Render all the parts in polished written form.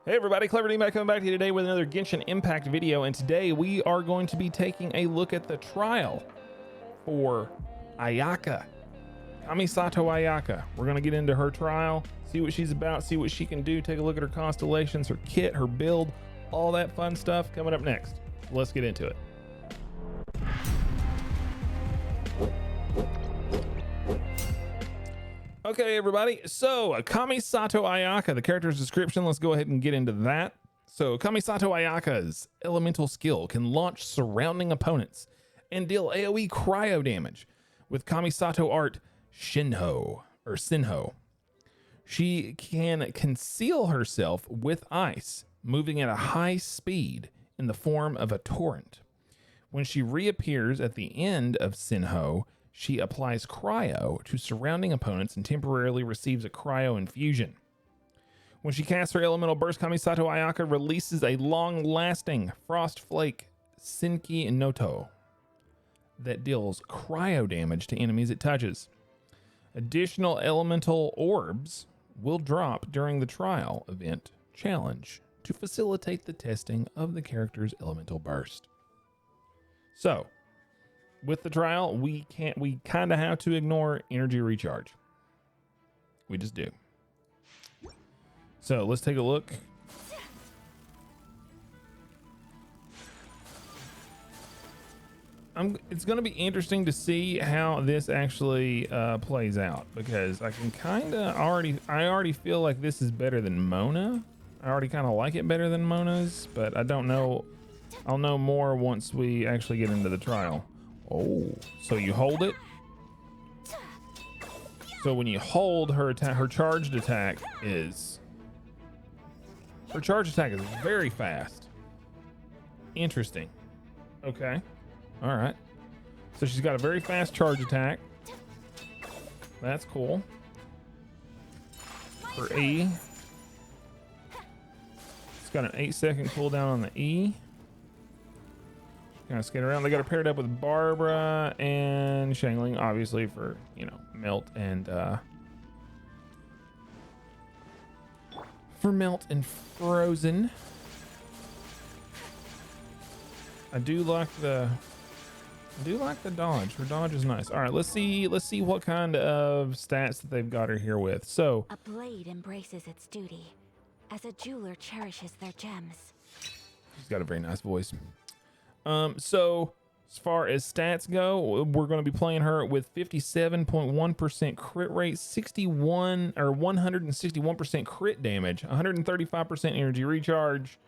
Hey everybody, CleverDingbat coming back to you today with another Genshin Impact video, and today we are going to be taking a look at the trial for Ayaka, Kamisato Ayaka. We're going to get into her trial, see what she's about, see what she can do, take a look at her constellations, her kit, her build, all that fun stuff coming up next. Let's get into it. Okay, everybody, so Kamisato Ayaka, the character's description, let's go ahead and get into that. So Kamisato Ayaka's elemental skill can launch surrounding opponents and deal AoE cryo damage with Kamisato art Sinho. She can conceal herself with ice, moving at a high speed in the form of a torrent. When she reappears at the end of Sinho, she applies cryo to surrounding opponents and temporarily receives a cryo infusion. When she casts her elemental burst, Kamisato Ayaka releases a long-lasting Frost Flake Senki Noto that deals cryo damage to enemies it touches. Additional elemental orbs will drop during the trial event challenge to facilitate the testing of the character's elemental burst. So, with the trial, we kind of have to ignore energy recharge. We just do. So let's take a look. It's going to be interesting to see how this actually plays out, because I already feel like this is better than Mona. I already kind of like it better than Mona's, but I don't know. I'll know more once we actually get into the trial. Oh, so you hold it. So when you hold her attack, her charged attack is very fast. Interesting. Okay. All right. So she's got a very fast charge attack. That's cool. Her E. It's got an 8-second cooldown on the E. Kind of skate around. They got her paired up with Barbara and Shangling, obviously, for, you know, Melt and Frozen. I do like the dodge. Her dodge is nice. All right, let's see what kind of stats that they've got her here with. So a blade embraces its duty as a jeweler cherishes their gems. She's got a very nice voice. So as far as stats go, we're going to be playing her with 57.1% crit rate, 161% crit damage, 135% energy recharge.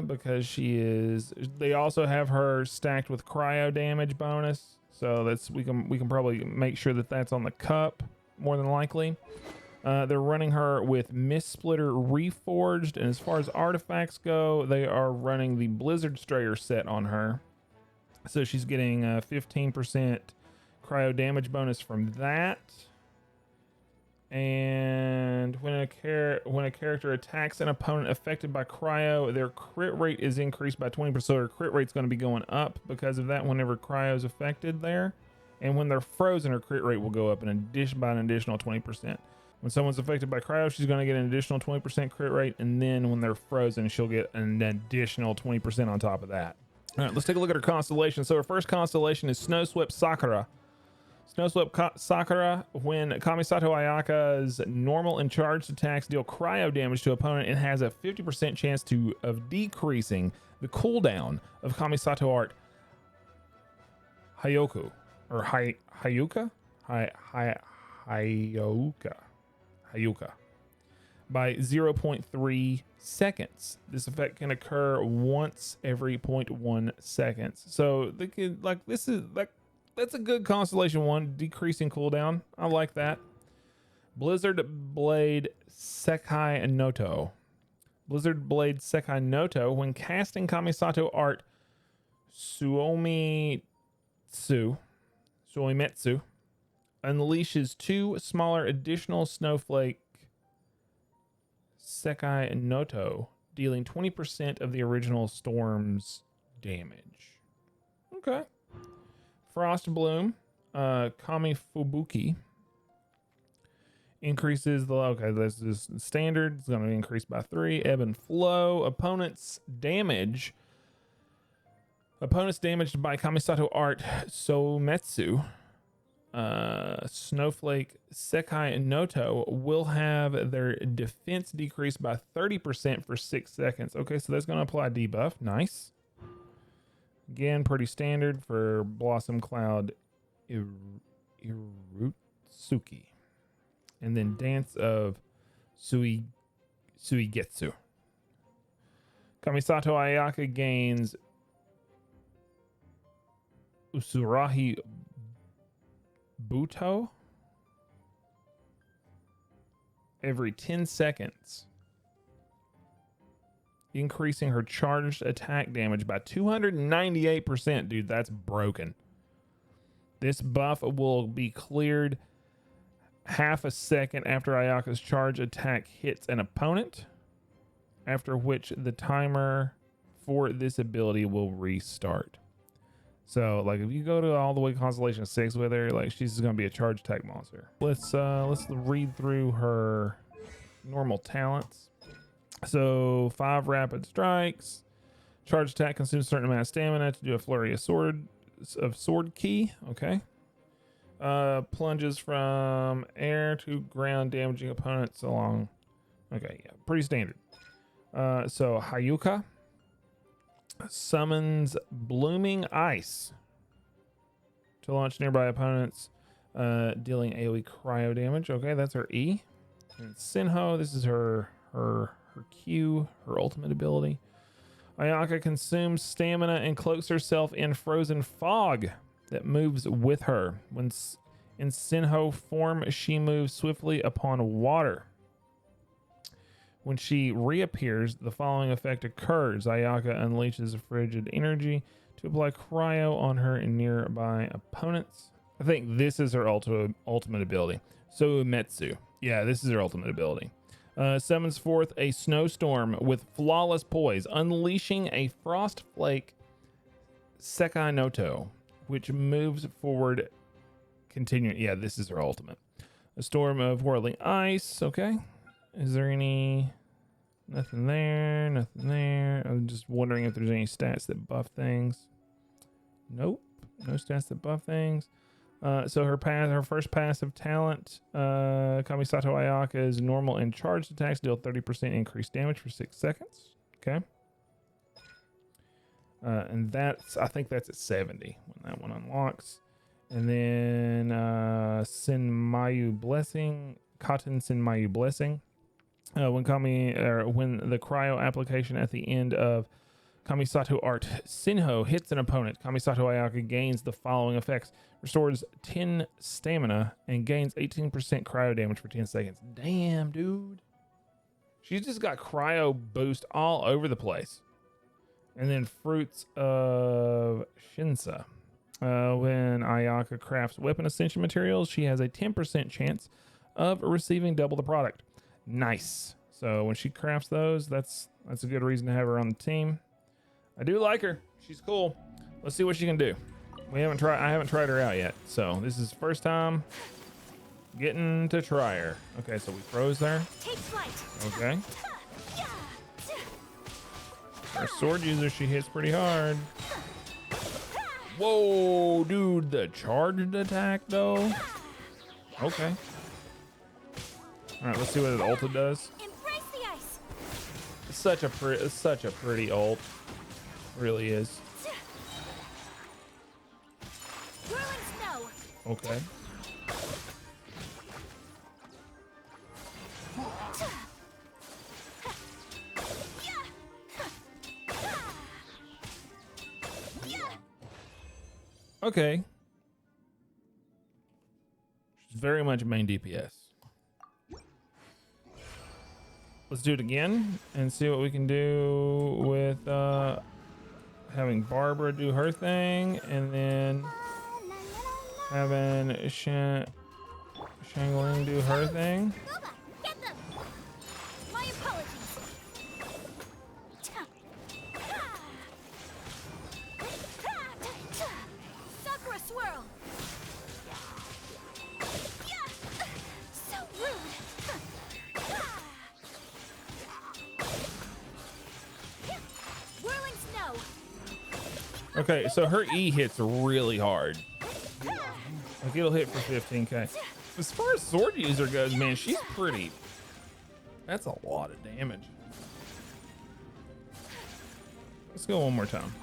Because they also have her stacked with cryo damage bonus. So we can probably make sure that that's on the cup more than likely. They're running her with Mist Splitter Reforged, and as far as artifacts go, they are running the Blizzard Strayer set on her. So she's getting 15% cryo damage bonus from that. And when a character attacks an opponent affected by cryo, their crit rate is increased by 20%. So their crit rate's going to be going up because of that whenever cryo is affected there. And when they're frozen, her crit rate will go up by an additional 20%. When someone's affected by cryo, she's going to get an additional 20% crit rate, and then when they're frozen, she'll get an additional 20% on top of that. All right, let's take a look at her constellation. So her first constellation is Snowswept Sakura. Snowswept Sakura, when Kamisato Ayaka's normal and charged attacks deal cryo damage to opponent, it has a 50% chance of decreasing the cooldown of Kamisato art Hayuka by 0.3 seconds. This effect can occur once every 0.1 seconds. So they could, that's a good constellation one, decreasing cooldown. I like that. Blizzard Blade Sekai Noto. Blizzard Blade Sekai Noto, when casting Kamisato art Suometsu, unleashes 2 smaller additional snowflake Sekai Noto, dealing 20% of the original storm's damage. Okay. Frost Bloom, Kamifubuki, Increases the, okay, this is standard. It's going to increase by 3. Ebb and flow. Opponents damaged by Kamisato art Sometsu, Snowflake Sekai Noto will have their defense decreased by 30% for 6 seconds. Okay, so that's going to apply debuff. Nice. Again, pretty standard for Blossom Cloud Irutsuki. And then Dance of Suigetsu. Kamisato Ayaka gains Usurahi Buto every 10 seconds, increasing her charged attack damage by 298%. Dude, that's broken. This buff will be cleared half a second after Ayaka's charge attack hits an opponent, after which the timer for this ability will restart. So, like, if you go to all the way Constellation 6 with her, like, she's just gonna be a charge attack monster. Let's read through her normal talents. So, 5 rapid strikes. Charge attack consumes a certain amount of stamina to do a flurry of sword key. Okay. Plunges from air to ground, damaging opponents along. Okay, yeah, pretty standard. So Hayuka summons blooming ice to launch nearby opponents, dealing AoE cryo damage. Okay, that's her E. And Sinho, this is her Q, her ultimate ability. Ayaka consumes stamina and cloaks herself in frozen fog that moves with her. When in Sinho form, she moves swiftly upon water. When she reappears, the following effect occurs. Ayaka unleashes a frigid energy to apply cryo on her and nearby opponents. I think this is her ultimate ability. Soumetsu. Yeah, this is her ultimate ability. Summons forth a snowstorm with flawless poise, unleashing a frost flake Sekai Noto, which moves forward, continuing. Yeah, this is her ultimate. A storm of whirling ice. Okay. Is there any... Nothing there. Nothing there. I'm just wondering if there's any stats that buff things. Nope. No stats that buff things. So her first passive talent, Kamisato Ayaka, is normal and charged attacks deal 30% increased damage for 6 seconds. Okay. And I think that's at 70 when that one unlocks. And then Senmayu Blessing, Cotton Senmayu Blessing. When the cryo application at the end of Kamisato Art Sinho hits an opponent, Kamisato Ayaka gains the following effects: restores 10 stamina and gains 18% cryo damage for 10 seconds. Damn, dude. She's just got cryo boost all over the place. And then Fruits of Shinsa. When Ayaka crafts weapon ascension materials, she has a 10% chance of receiving double the product. Nice. So when she crafts those, that's a good reason to have her on the team. I do like her. She's cool. Let's see what she can do. I haven't tried her out yet. So this is the first time getting to try her. Okay, so we froze there. Take flight. Okay. Our sword user, she hits pretty hard. Whoa, dude, the charged attack though. Okay. All right, let's see what the ulta does. Embrace the ice. It's such a pretty ult. Really is. Whirling snow. Okay. Okay. She's very much main DPS. Let's do it again and see what we can do with having Barbara do her thing, and then having Shangling do her thing. Boba, get them. My apologies. Sakura swirl. So rude. Okay, so her E hits really hard. Like it'll hit for 15k. As far as sword user goes, man, she's pretty. That's a lot of damage. Let's go one more time.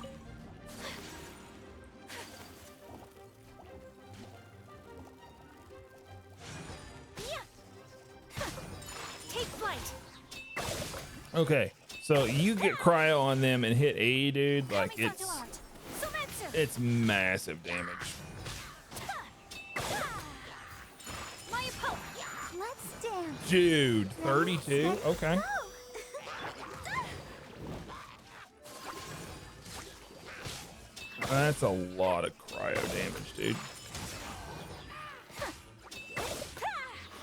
Take flight. Okay, so you get cryo on them and hit A, dude. Like it's massive damage. Let's dance. Dude, 32. Okay. That's a lot of cryo damage, dude.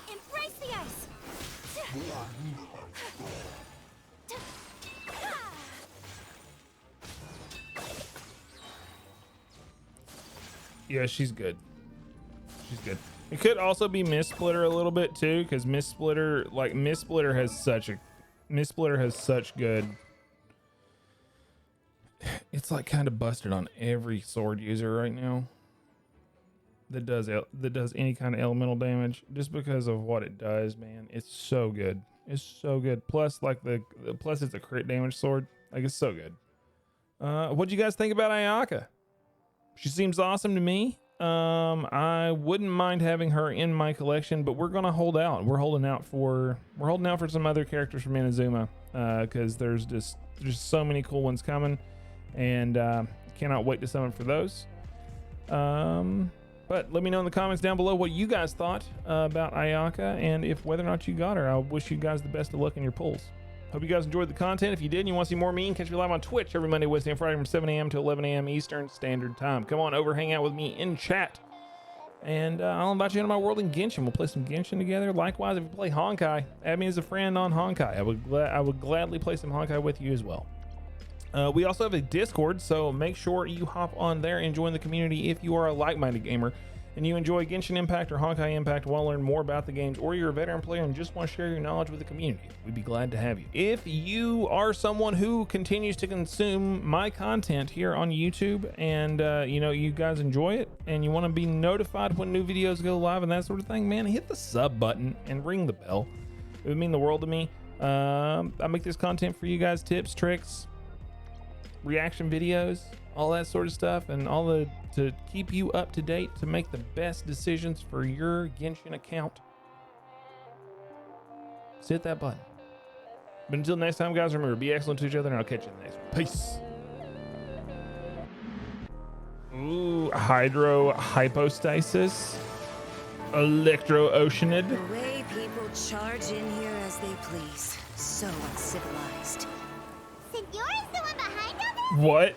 Embrace the ice. Yeah, she's good. She's good. It could also be Miss Splitter a little bit too, because Miss Splitter has such good. It's like kind of busted on every sword user right now that does any kind of elemental damage, just because of what it does, man. It's so good. It's so good. Plus, like plus it's a crit damage sword. Like it's so good. What do you guys think about Ayaka? She seems awesome to me. I wouldn't mind having her in my collection, but we're gonna hold out. We're holding out for some other characters from Inazuma, because there's just so many cool ones coming, and cannot wait to summon for those. But let me know in the comments down below what you guys thought about Ayaka, and if whether or not you got her. I wish you guys the best of luck in your pulls. Hope you guys enjoyed the content. If you did and you want to see more of me, catch me live on Twitch every Monday, Wednesday, and Friday from 7 a.m. to 11 a.m. Eastern Standard Time. Come on over, hang out with me in chat, and I'll invite you into my world in Genshin. We'll play some Genshin together. Likewise, if you play Honkai, add me as a friend on Honkai. I would gladly play some Honkai with you as well. We also have a Discord, so make sure you hop on there and join the community if you are a like-minded gamer and you enjoy Genshin Impact or Honkai Impact, want to learn more about the games, or you're a veteran player and just want to share your knowledge with the community. We'd be glad to have you. If you are someone who continues to consume my content here on YouTube, and you guys enjoy it and you want to be notified when new videos go live and that sort of thing, man, hit the sub button and ring the bell. It would mean the world to me. I make this content for you guys, tips, tricks, reaction videos, all that sort of stuff, and to keep you up to date to make the best decisions for your Genshin account. Just hit that button. But until next time, guys, remember, be excellent to each other, and I'll catch you in the next one. Peace. Ooh, hydro hypostasis, electro oceanid. The way people charge in here as they please, so uncivilized. Signora's the one behind all this? What?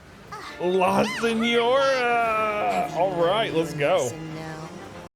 La Senora! All right, let's go.